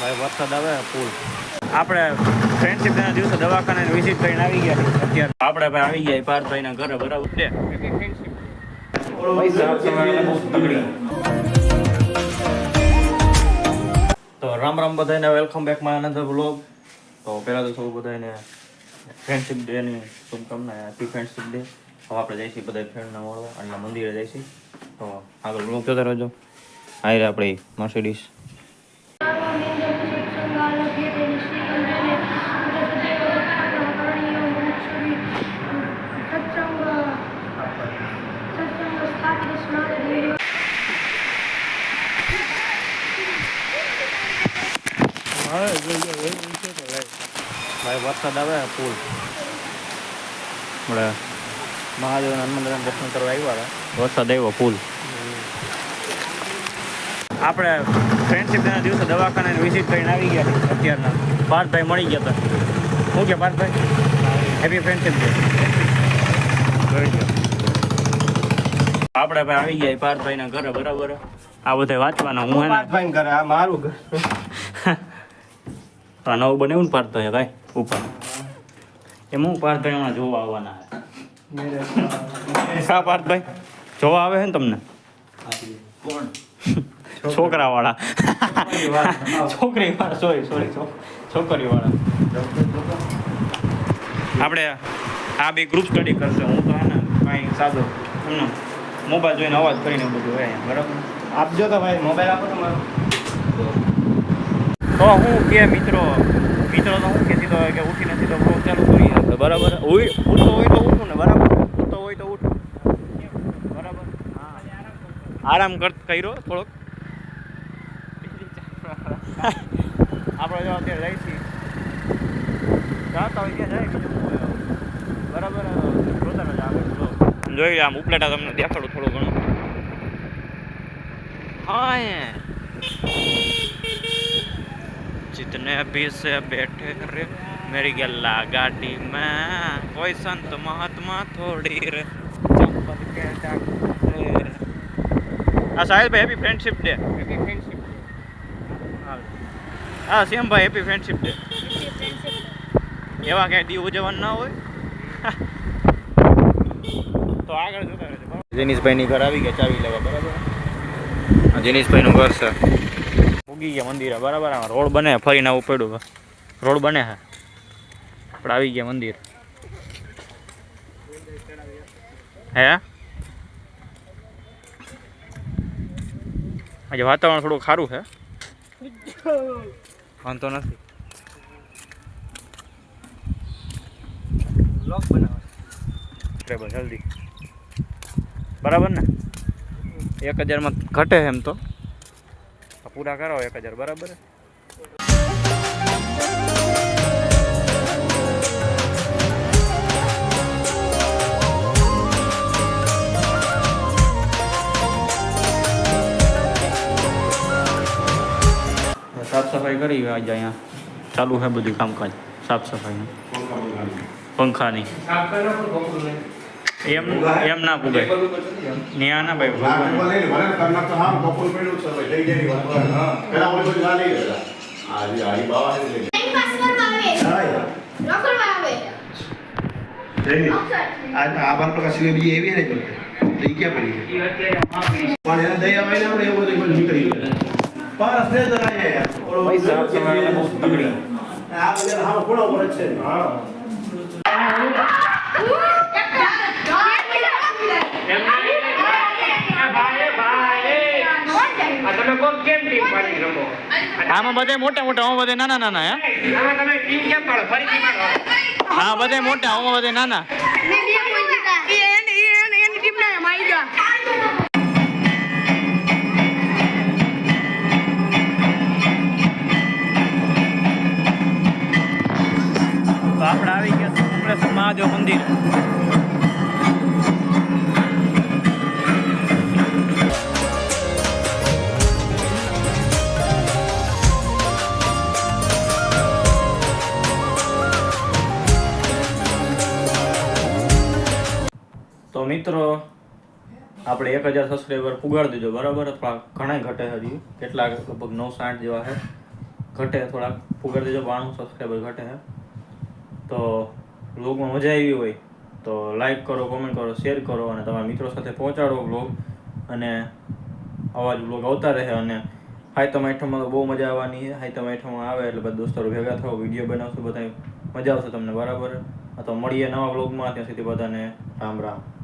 ભાઈ વરસાદ આવે ફૂલ. આપણે ફ્રેન્ડશિપ ના દિવસે દવાખાને વિઝિટ કરીને આવી ગયા અત્યારે. આપણે ભાઈ આવી ગયા પાર્થભાઈ ના ઘરે બરાબર છે. તો રામ રામ બધાને, welcome back my another vlog. તો પહેલાં તો સૌ બધાને ફ્રેન્ડશિપ ડેની શુભકામના, હેપી ફ્રેન્ડશિપ ડે. હવે આપણે જઈશું બધા ફ્રેન્ડના મળવા અને મંદિરે જઈશું. તો આગળ વ્લોગ જોતા રહેજો. આવી આપણી મર્સિડીઝ. ભાઈ વરસાદ આવે ફૂલ. આપણે મહાદેવ હનુમાન દર્શન કરવા આવ્યા હતા, વરસાદ આવ્યો ફૂલ. આપણે ફ્રેન્ડશિપના દિવસે દવાખાને વિઝિટ કરીને આવી ગયા અત્યારના. પાર્થભાઈ મળી ગયા હતા. શું કે પાર્થભાઈ, હેપી ફ્રેન્ડશિપ ડે. આપણે ભાઈ આવી ગયા પાર્થભાઈના ઘરે બરાબર. આ બધા વાંચવાના. હું પાર્થભાઈ ઘરે, આ મારું ઘર. આ નવું બન્યું ને પાર્થભાઈ ભાઈ ઉપર. એમ હું પાર્થભાઈ હમણાં જોવા આવવાના. હા પાર્થભાઈ જોવા આવે છે ને તમને? છોકરા વાળા, છોકરી વાળા, સોરી છોકરી વાળા. આપણે આ બે ગ્રુપ સ્ટડી કરશે. હું તો હે ને કાંઈ સાદો એમને મોબાઈલ જોઈને અવાજ કરીને બધું હોય બરાબર. આપજો તો ભાઈ, મોબાઈલ આપો તમારો. તો હું કે મિત્રો તો હું કહેતી તો કે ઉઠી નથી તો બ્લોગ ચાલુ કરીએ બરાબર. ઉઠતો હોય તો ઉઠું ને બરાબર, ઉઠતો હોય તો ઉઠું બરાબર. હા આરામ કર્યો થોડોક. આપણે જો અત્યારે લઈશી જાતા હોય ત્યાં જાય બીજું બરાબર. જોતા જ આવે જોઈ આમ ઉપલેટા તમને દેખાડું થોડું ઘણું. હા जितने भी से बैठे रे मेरी गल्ला गाड़ी में कोई संत महात्मा थोड़ी रे चंपल के डाक्टर. આ સાહેબ ભાઈ happy friendship day. Happy friendship day. હા સેમ ભાઈ હેપી ફ્રેન્ડશિપ ડે. એવા ક્યાંય દી ઉજવવાનું ના હોય. તો આગળ જોતા રહેજો. જેનીશભાઈની ઘર આવી ગયા ચાવી લેવા બરાબર. જેનીશભાઈનું ઘર છે. ઉગી ગયા મંદિરે બરાબર. આમાં રોડ બને ફરીને આવું પડ્યું. રોડ બને છે આપણે આવી ગયા મંદિર. હે આજે વાતાવરણ થોડું સારું છે, વાંધો નથી. બ્લોગ બનાવો જલ્દી બરાબર ને. 1000 ઘટે એમ તો પૂરા કરો 1000 બરાબર. સાફ સફાઈ કરી આજે. અહીંયા ચાલુ છે બધું કામકાજ સાફ સફાઈનું. પંખાની એમ ના પુગાય ન્યા ના ભાઈ. આ બાર પ્રકાર સિવાય બીજી એવી ને લઈ ક્યાં પડી પણ એને દઈ આવે ને આપણે એવું બધું નીકળી ગયું. પાસ દે તો ના યાર પૈસા સમય બહુ તગડી. આ બધા હા ઘોડો પર છે. હા આમાં બધા મોટા મોટા, હું બધા નાના નાના. હા બધા મોટા, હું બધા નાના. તો આપણે આવી ગયા મહાદેવ મંદિર. તો મિત્રો આપણે 1000 સબસ્ક્રાઈબર પુગાડી દીધો બરાબર. ઘણા ઘટે હજી કેટલા લગભગ 960 જેવા છે. ઘટે થોડાક ફુગર દેજો, 92 સબસ્ક્રાઈબર ઘટે છે. તો વ્લોગમાં મજા આવી હોય તો લાઈક કરો, કોમેન્ટ કરો, શેર કરો અને તમારા મિત્રો સાથે પહોંચાડો વ્લોગ. અને આવા જ વ્લોગ આવતા રહે. અને હાઈતમ આઈટમમાં તો બહુ મજા આવવાની છે. હાઈતમ આઈટમમાં આવે એટલે બધા દોસ્તારો ભેગા થાવ, વિડીયો બનાવશું, બધા મજા આવશે તમને, બરાબર. તો મળીએ નવા વ્લોગમાં. ત્યાં સુધી બધાને રામ રામ.